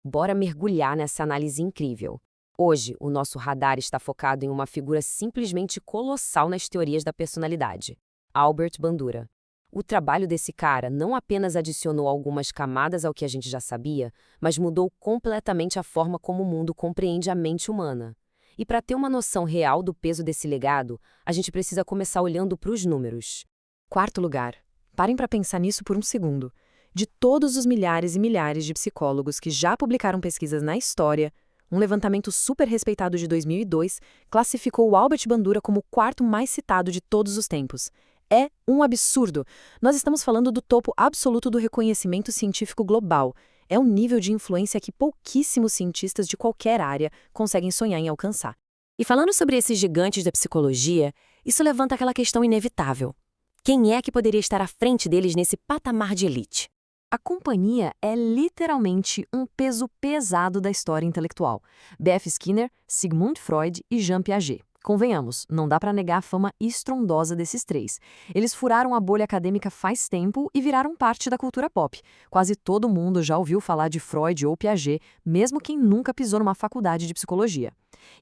Bora mergulhar nessa análise incrível. Hoje, o nosso radar está focado em uma figura simplesmente colossal nas teorias da personalidade, Albert Bandura. O trabalho desse cara não apenas adicionou algumas camadas ao que a gente já sabia, mas mudou completamente a forma como o mundo compreende a mente humana. E para ter uma noção real do peso desse legado, a gente precisa começar olhando para os números. Quarto lugar. Parem para pensar nisso por um segundo. De todos os milhares e milhares de psicólogos que já publicaram pesquisas na história, um levantamento super respeitado de 2002 classificou o Albert Bandura como o quarto mais citado de todos os tempos. É um absurdo! Nós estamos falando do topo absoluto do reconhecimento científico global. É um nível de influência que pouquíssimos cientistas de qualquer área conseguem sonhar em alcançar. E falando sobre esses gigantes da psicologia, isso levanta aquela questão inevitável. Quem é que poderia estar à frente deles nesse patamar de elite? A companhia é literalmente um peso pesado da história intelectual. B.F. Skinner, Sigmund Freud e Jean Piaget. Convenhamos, não dá para negar a fama estrondosa desses três. Eles furaram a bolha acadêmica faz tempo e viraram parte da cultura pop. Quase todo mundo já ouviu falar de Freud ou Piaget, mesmo quem nunca pisou numa faculdade de psicologia.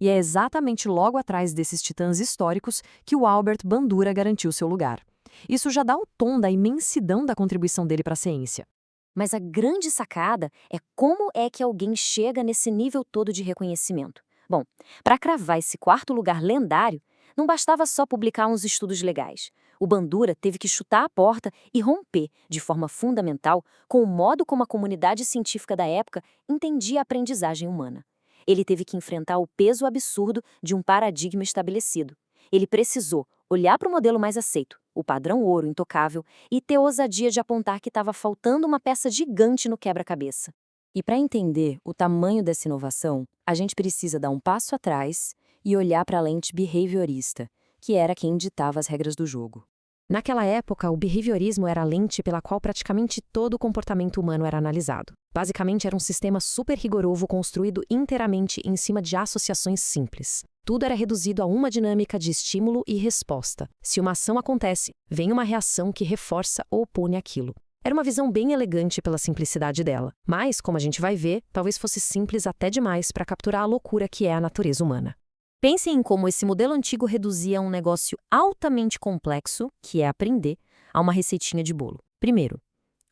E é exatamente logo atrás desses titãs históricos que o Albert Bandura garantiu seu lugar. Isso já dá o tom da imensidão da contribuição dele para a ciência. Mas a grande sacada é como é que alguém chega nesse nível todo de reconhecimento. Bom, para cravar esse quarto lugar lendário, não bastava só publicar uns estudos legais. O Bandura teve que chutar a porta e romper, de forma fundamental, com o modo como a comunidade científica da época entendia a aprendizagem humana. Ele teve que enfrentar o peso absurdo de um paradigma estabelecido. Ele precisou olhar para o modelo mais aceito, o padrão ouro intocável, e ter ousadia de apontar que estava faltando uma peça gigante no quebra-cabeça. E para entender o tamanho dessa inovação, a gente precisa dar um passo atrás e olhar para a lente behaviorista, que era quem ditava as regras do jogo. Naquela época, o behaviorismo era a lente pela qual praticamente todo o comportamento humano era analisado. Basicamente, era um sistema super rigoroso construído inteiramente em cima de associações simples. Tudo era reduzido a uma dinâmica de estímulo e resposta. Se uma ação acontece, vem uma reação que reforça ou opõe aquilo. Era uma visão bem elegante pela simplicidade dela, mas, como a gente vai ver, talvez fosse simples até demais para capturar a loucura que é a natureza humana. Pensem em como esse modelo antigo reduzia um negócio altamente complexo, que é aprender, a uma receitinha de bolo. Primeiro,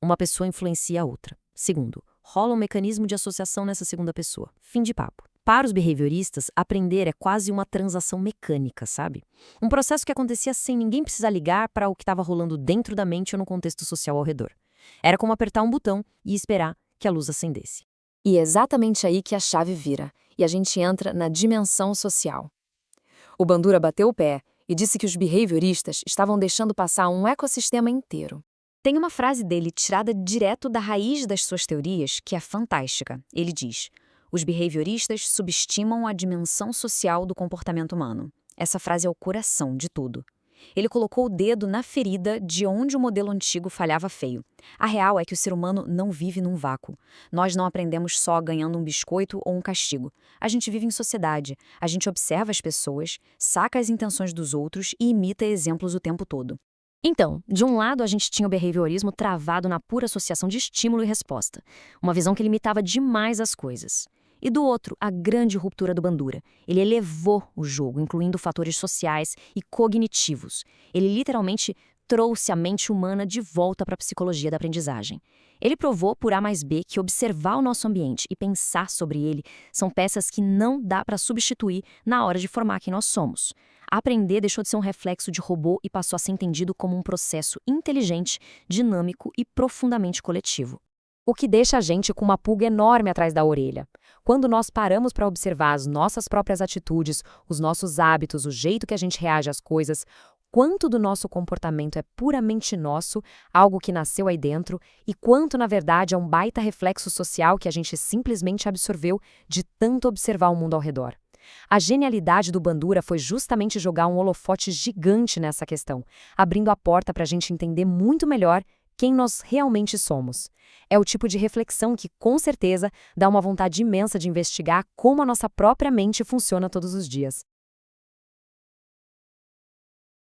uma pessoa influencia a outra. Segundo, rola um mecanismo de associação nessa segunda pessoa. Fim de papo. Para os behavioristas, aprender é quase uma transação mecânica, sabe? Um processo que acontecia sem ninguém precisar ligar para o que estava rolando dentro da mente ou no contexto social ao redor. Era como apertar um botão e esperar que a luz acendesse. E é exatamente aí que a chave vira, e a gente entra na dimensão social. O Bandura bateu o pé e disse que os behavioristas estavam deixando passar um ecossistema inteiro. Tem uma frase dele tirada direto da raiz das suas teorias que é fantástica. Ele diz: os behavioristas subestimam a dimensão social do comportamento humano. Essa frase é o coração de tudo. Ele colocou o dedo na ferida de onde o modelo antigo falhava feio. A real é que o ser humano não vive num vácuo. Nós não aprendemos só ganhando um biscoito ou um castigo. A gente vive em sociedade, a gente observa as pessoas, saca as intenções dos outros e imita exemplos o tempo todo. Então, de um lado a gente tinha o behaviorismo travado na pura associação de estímulo e resposta, uma visão que limitava demais as coisas. E do outro, a grande ruptura do Bandura. Ele elevou o jogo, incluindo fatores sociais e cognitivos. Ele literalmente trouxe a mente humana de volta para a psicologia da aprendizagem. Ele provou por A mais B que observar o nosso ambiente e pensar sobre ele são peças que não dá para substituir na hora de formar quem nós somos. Aprender deixou de ser um reflexo de robô e passou a ser entendido como um processo inteligente, dinâmico e profundamente coletivo. O que deixa a gente com uma pulga enorme atrás da orelha. Quando nós paramos para observar as nossas próprias atitudes, os nossos hábitos, o jeito que a gente reage às coisas, quanto do nosso comportamento é puramente nosso, algo que nasceu aí dentro, e quanto, na verdade, é um baita reflexo social que a gente simplesmente absorveu de tanto observar o mundo ao redor. A genialidade do Bandura foi justamente jogar um holofote gigante nessa questão, abrindo a porta para a gente entender muito melhor quem nós realmente somos. É o tipo de reflexão que, com certeza, dá uma vontade imensa de investigar como a nossa própria mente funciona todos os dias.